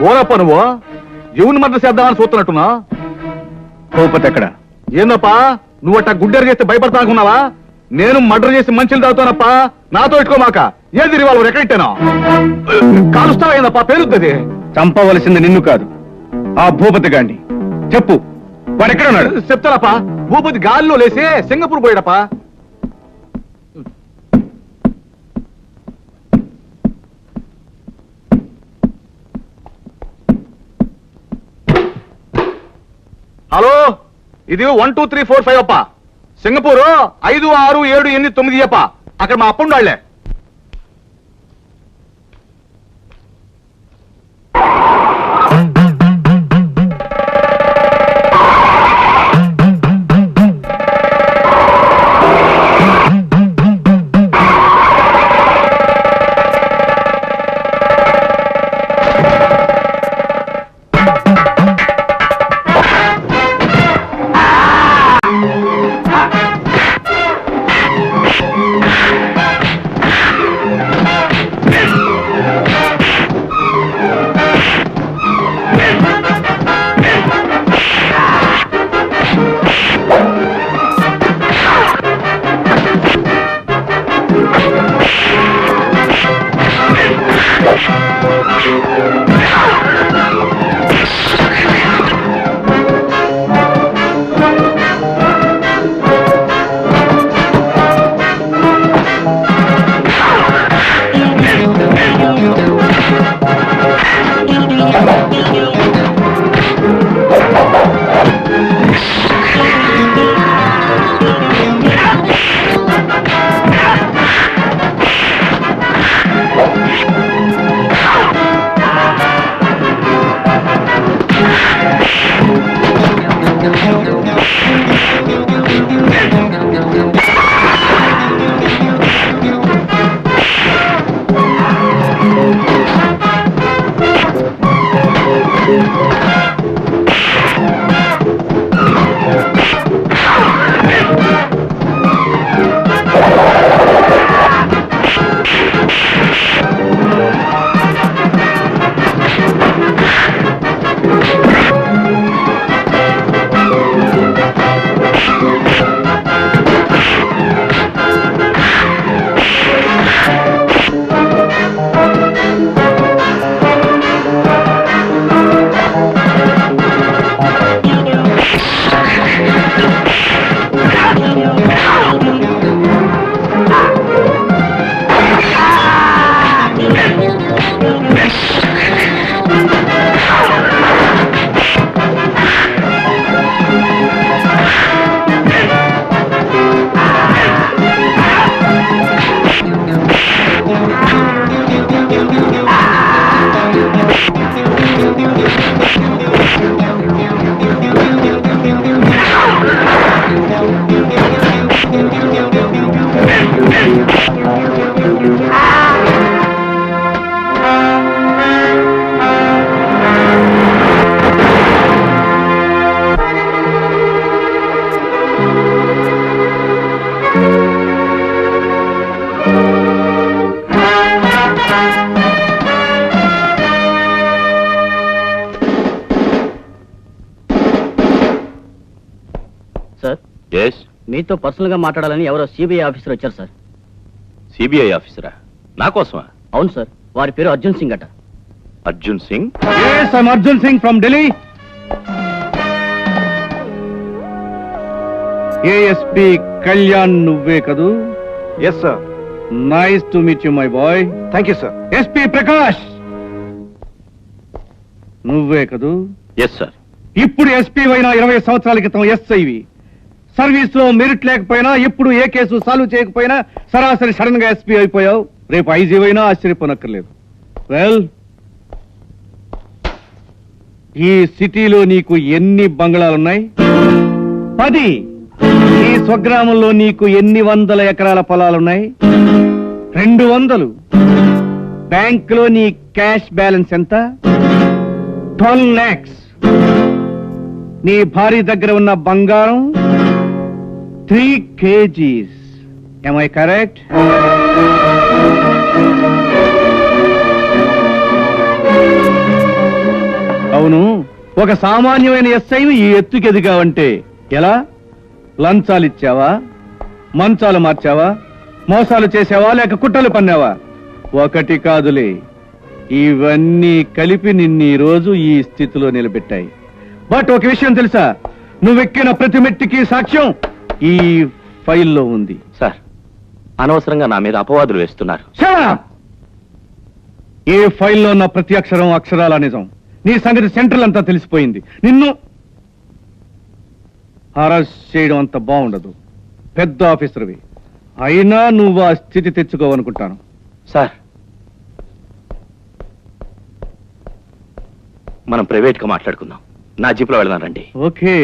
ఓరప్ప నువ్వు జీవుని మద్దతు చేద్దామని చూస్తున్నట్టున్నా. భూపతి ఎక్కడ? ఏందప్పా నువ్వు అట్టా గుడ్డెరు చేస్తే భయపడతానుకున్నావా? నేను మర్డర్ చేసి మంచిలు తాగుతానప్పా, నాతో ఇట్టుకోమాక. ఏది రివాల్వర్ ఎక్కడిట్టేనా? కాలుస్తావా ఏందప్పా? పేరుతుంది. చంపవలసింది నిన్ను కాదు, ఆ భూపతి గాండి. చెప్పు, వాడెక్కడ ఉన్నాడు? చెప్తానప్పా. భూపతి గాలిలో లేసి సింగపూర్ పోయాడప్పా. హలో, ఇది 1 2 3 4 5 అప్ప. సింగపూర్ 5 6 7 8 9 అప్ప. అక్కడ మా అప్పుండాళ్లే. మీతో పర్సనల్ గా మాట్లాడాలని ఎవరో సిబిఐ ఆఫీసర్ వచ్చారు సార్. సిబిఐ ఆఫీసరా? నా కోసమా? అవును సార్, వారి పేరు అర్జున్ సింగ్ అట. Arjun Singh? Yes, I'm Arjun Singh from Delhi. ASP Kalyan నువ్వే కదూ? Yes sir. Nice to meet you my boy. Thank you sir. SP Prakash నువ్వే కదూ? Yes sir. ఇప్పుడు SP అయినా 20 సంవత్సరాల క్రితం SIవి. సర్వీస్ లో మెరిట్ లేకపోయినా, ఎప్పుడు ఏ కేసు సాల్వ్ చేయకపోయినా సరాసరి సడన్ గా SP అయిపోయావు. రేపు IG అయినా ఆశ్చర్యపోనక్కర్లేదు. వెల్, ఈ సిటీలో నీకు ఎన్ని బంగళాలున్నాయి? 10. ఈ స్వగ్రామంలో నీకు ఎన్ని వందల ఎకరాల పొలాలున్నాయి? 200. బ్యాంకులో నీ క్యాష్ బ్యాలెన్స్ ఎంత? 12 lakhs. నీ భార్య దగ్గర ఉన్న బంగారం 3 kgs. Am I correct? ఒక సామాన్యమైన ఎస్ఐ ఈ ఎత్తుకి ఎదిగావంటే ఎలా? లంచాలు ఇచ్చావా, మంచాలు మార్చావా, మోసాలు చేసావా, లేక కుట్రలు పన్నావా? ఒకటి కాదులే, ఇవన్నీ కలిపి నిన్ను ఈ రోజు ఈ స్థితిలో నిలబెట్టాయి. బట్ ఒక విషయం తెలుసా? నువ్వెక్కిన ప్రతి మెట్టికి సాక్ష్యం ఈ ఫైల్లో ఉంది. సార్, అనవసరంగా నా మీద అపవాదులు వేస్తున్నారు. Shut up! ఏ ఫైల్లో ఉన్న ప్రతి అక్షరం అక్షరాల నిజం. నీ సంగతి సెంట్రల్ అంతా తెలిసిపోయింది. నిన్ను అరెస్ట్ చేయడం అంత బాగుండదు. పెద్ద ఆఫీసర్వి అయినా నువ్వు ఆ స్థితి తెచ్చుకోవనుకుంటాను. సార్, మనం ప్రైవేట్గా మాట్లాడుకుందాం. నా జీప్లో వెళదాం, రండి. ఓకే,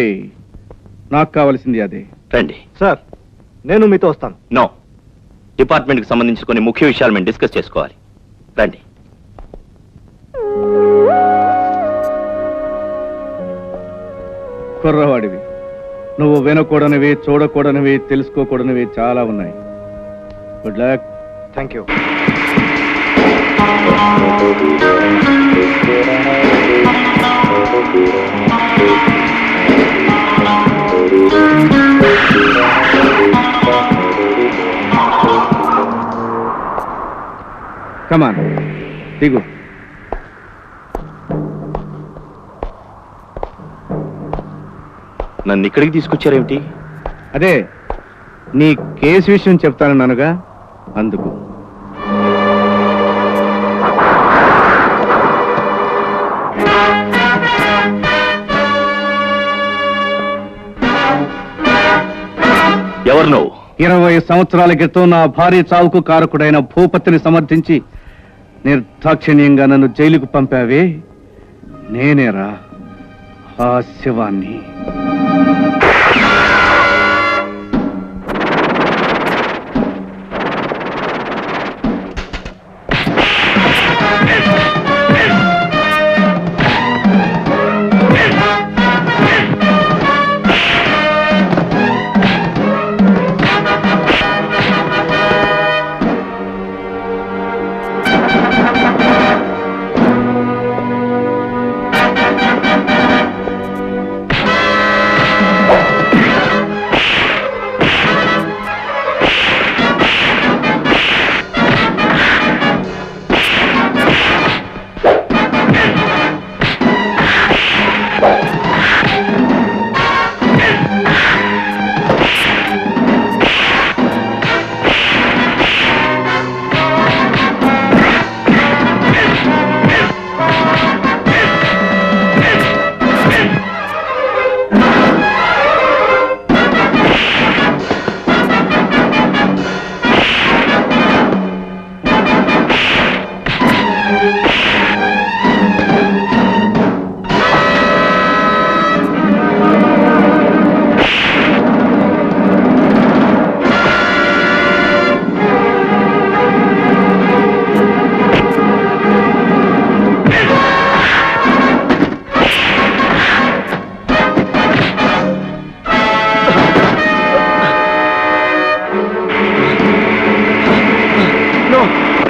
నాకు కావాల్సింది అదే. రండి. సార్, నేను మీతో వస్తాను. నో, డిపార్ట్మెంట్కి సంబంధించిన కొన్ని ముఖ్య విషయాలు మేము డిస్కస్ చేసుకోవాలి. రండి. కుర్రవాడివి, నువ్వు వినకూడనివి, చూడకూడనివి, తెలుసుకోకూడనివి చాలా ఉన్నాయి. Good luck. Thank you. Come on, దిగు. నన్ను ఇక్కడికి తీసుకొచ్చారేమిటి? అదే నీ కేసు విషయం చెప్తానన్నానుగా, అందుకు. ఎవరు నువ్వు? 20 సంవత్సరాల క్రితం నా భార్య చావుకు కారకుడైన భూపతిని సమర్థించి నిర్దాక్షిణ్యంగా నన్ను జైలుకు పంపావే, నేనేరా ఆ శివాన్ని.